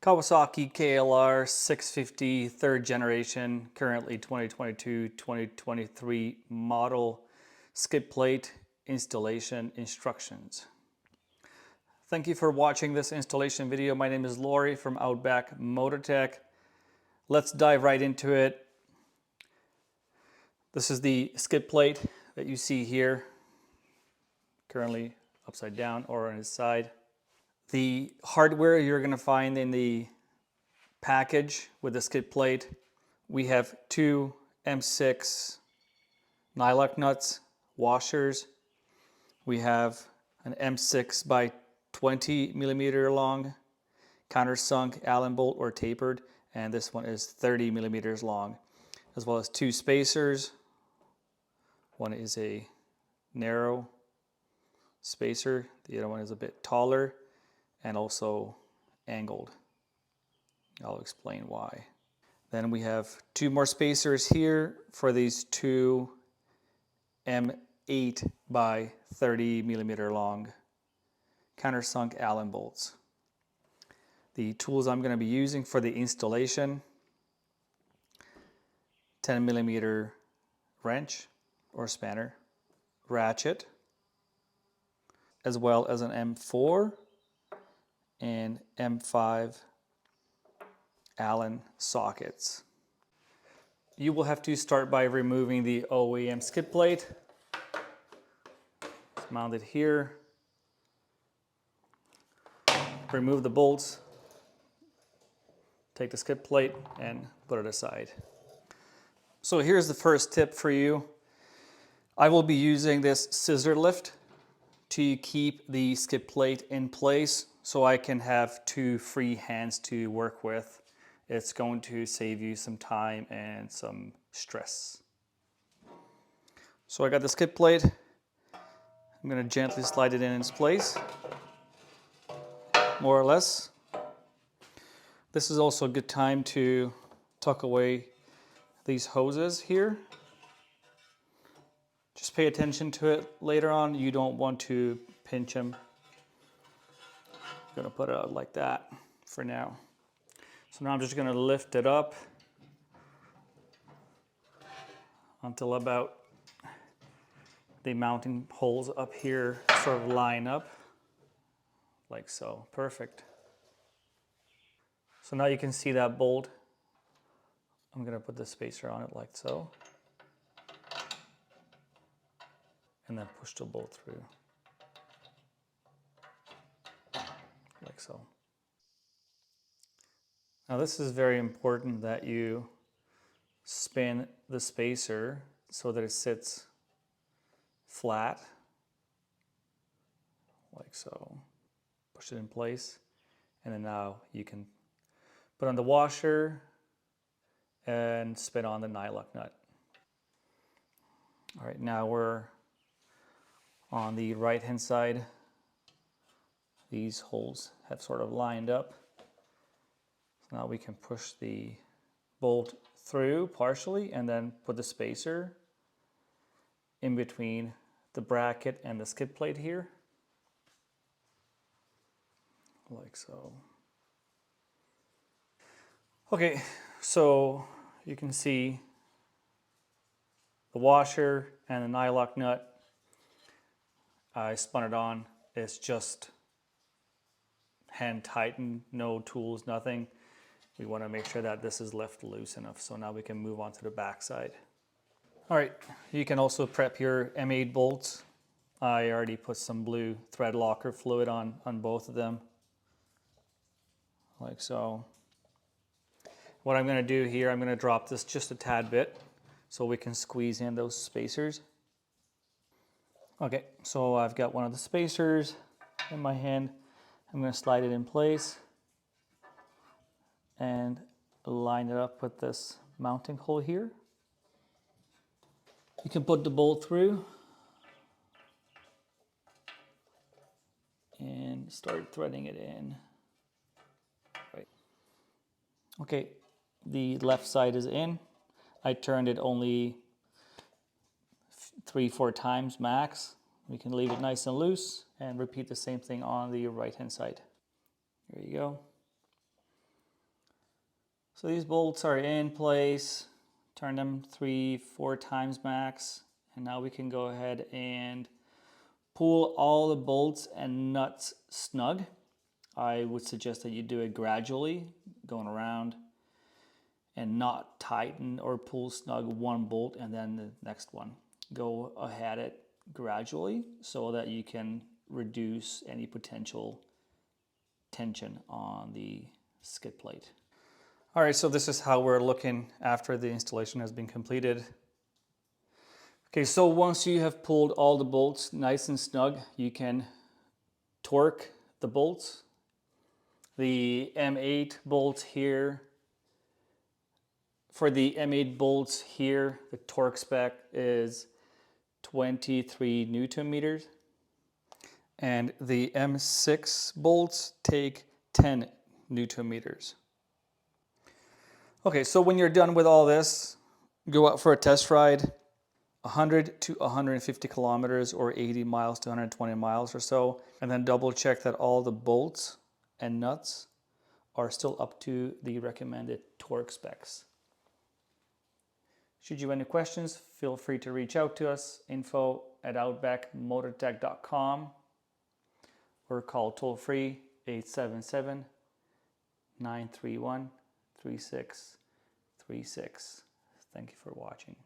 Kawasaki KLR 650 third generation, currently 2022-2023 model, skid plate installation instructions. Thank you for watching this installation video. My name is Lori from Outback Motortek. Let's dive right into it. This is the skid plate that you see here, currently upside down or on its side. The hardware you're going to find in the package with the skid plate, we have two M6 nylock nuts, washers. We have an M6 by 20 millimeter long countersunk Allen bolt or tapered, and this one is 30 millimeters long, as well as two spacers. One is a narrow spacer, the other one is a bit taller and also angled. I'll explain why. Then we have two more spacers here for these two M8 by 30 millimeter long countersunk Allen bolts. The tools I'm going to be using for the installation: 10 millimeter wrench or spanner, ratchet, as well as an M4 and M5 Allen sockets. You will have to start by removing the OEM skid plate. It's mounted here. Remove the bolts, take the skid plate and put it aside. So here's the first tip for you. I will be using this scissor lift to keep the skid plate in place so I can have two free hands to work with. It's going to save you some time and some stress. So I got the skid plate. I'm going to gently slide it in its place, more or less. This is also a good time to tuck away these hoses here. Just pay attention to it later on. You don't want to pinch them. I'm going to put it out like that for now. So now I'm just going to lift it up until about the mounting holes up here sort of line up, like so. Perfect. So now you can see that bolt. I'm going to put the spacer on it like so, and then push the bolt through, like so. Now this is very important that you spin the spacer so that it sits flat, like so. Push it in place, and then now you can put on the washer and spin on the nylock nut. All right, now we're on the right hand side. These holes have sort of lined up. So now we can push the bolt through partially and then put the spacer in between the bracket and the skid plate here, like so. Okay, so you can see the washer and the nylock nut. I spun it on. It's just hand tightened, no tools, nothing. We want to make sure that this is left loose enough. So now we can move on to the back side. All right, you can also prep your M8 bolts. I already put some blue thread locker fluid on both of them, like so. What I'm going to do here, I'm going to drop this just a tad bit so we can squeeze in those spacers. Okay, so I've got one of the spacers in my hand. I'm going to slide it in place and line it up with this mounting hole here. You can put the bolt through and start threading it in. Right. Okay, the left side is in. I turned it only 3-4 times max. We can leave it nice and loose and repeat the same thing on the right hand side. There you go. So these bolts are in place. Turn them 3-4 times max. And now we can go ahead and pull all the bolts and nuts snug. I would suggest that you do it gradually, going around, and not tighten or pull snug one bolt and then the next one. Go ahead it gradually so that you can reduce any potential tension on the skid plate. All right, so this is how we're looking after the installation has been completed. Okay, so once you have pulled all the bolts nice and snug, you can torque the bolts. The M8 bolts here, for the M8 bolts here, the torque spec is 23 Newton meters. And the M6 bolts take 10 Newton meters. Okay, so when you're done with all this, go out for a test ride, 100 to 150 kilometers or 80 miles to 120 miles or so, and then double check that all the bolts and nuts are still up to the recommended torque specs. Should you have any questions, feel free to reach out to us, info@outbackmotortek.com, or call toll-free 877-931-3636. Thank you for watching.